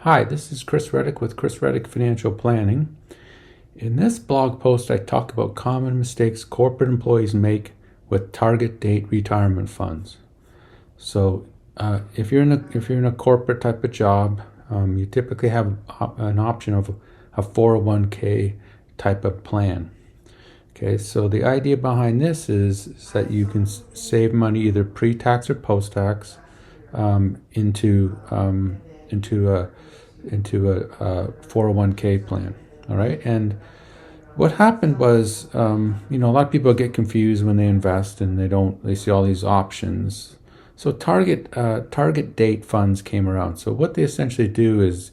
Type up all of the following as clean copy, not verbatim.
Hi, this is Chris Reddick with Chris Reddick Financial Planning. In this blog post, I talk about common mistakes corporate employees make with target date retirement funds. So, if you're in a corporate type of job, you typically have an option of a 401k type of plan. Okay, so the idea behind this is that you can save money either pre-tax or post-tax into a 401k plan. All right. And what happened was, a lot of people get confused when they invest and they see all these options. So target date funds came around. So what they essentially do is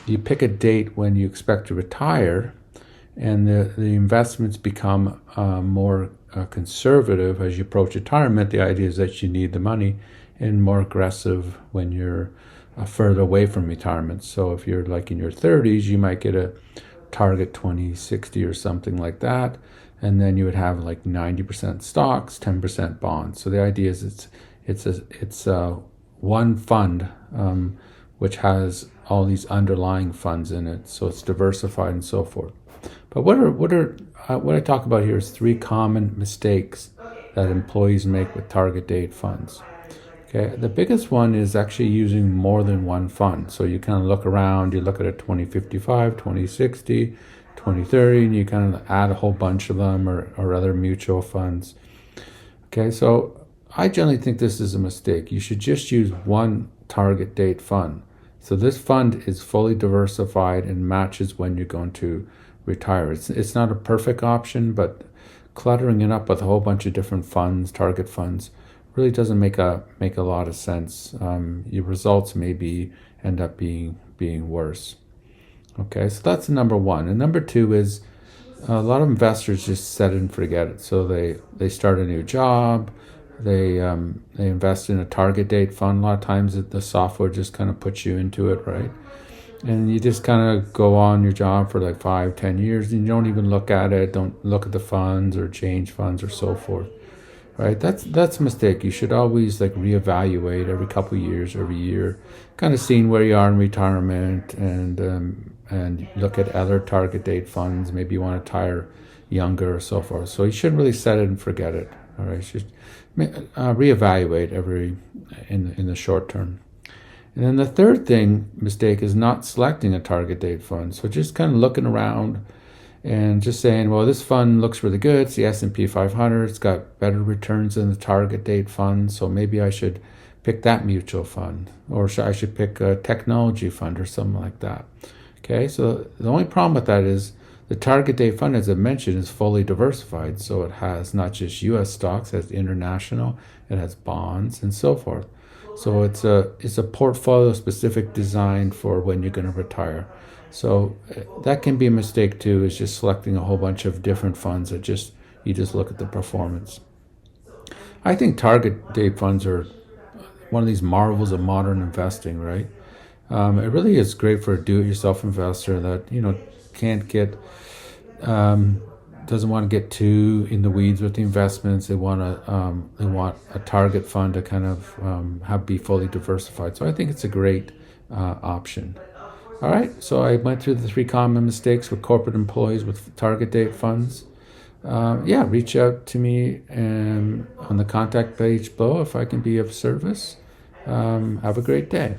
you pick a date when you expect to retire, and the investments become more conservative as you approach retirement. The idea is that you need the money, and more aggressive when you're further away from retirement. So if you're like in your 30s, you might get a target 2060 or something like that, and then you would have like 90% stocks, 10% bonds. So the idea is it's one fund which has all these underlying funds in it, so it's diversified and so forth. But what I talk about here is three common mistakes that employees make with target date funds. Okay, the biggest one is actually using more than one fund. So you kind of look around, you look at a 2055, 2060, 2030, and you kind of add a whole bunch of them or other mutual funds. Okay, so I generally think this is a mistake. You should just use one target date fund. So this fund is fully diversified and matches when you're going to retire. It's not a perfect option, but cluttering it up with a whole bunch of different funds, target funds, really doesn't make a lot of sense. Your results maybe end up being worse. Okay, so that's number one. And number two is a lot of investors just set it and forget it. So they start a new job, they invest in a target date fund. A lot of times the software just kind of puts you into it, right? And you just kind of go on your job for like 5-10 years, and you don't even look at it, don't look at the funds or change funds or so forth. Right, that's a mistake. You should always like reevaluate every couple of years, every year, kind of seeing where you are in retirement, and look at other target date funds. Maybe you want to retire younger or so forth. So you shouldn't really set it and forget it. All right, you should reevaluate in the short term. And then the third mistake is not selecting a target date fund. So just kind of looking around and just saying, well, this fund looks really good. It's the S&P 500. It's got better returns than the target date fund. So maybe I should pick that mutual fund, or I should pick a technology fund or something like that. Okay, so the only problem with that is the target date fund, as I mentioned, is fully diversified. So it has not just U.S. stocks, it has international, it has bonds and so forth. So it's a portfolio specific designed for when you're going to retire. So that can be a mistake too, is just selecting a whole bunch of different funds that you just look at the performance. I think target date funds are one of these marvels of modern investing, right? It really is great for a do-it-yourself investor that can't get doesn't want to get too in the weeds with the investments. They want a target fund to kind of be fully diversified. So I think it's a great option. All right, so I went through the three common mistakes with corporate employees with target date funds. Reach out to me on the contact page below if I can be of service. Have a great day.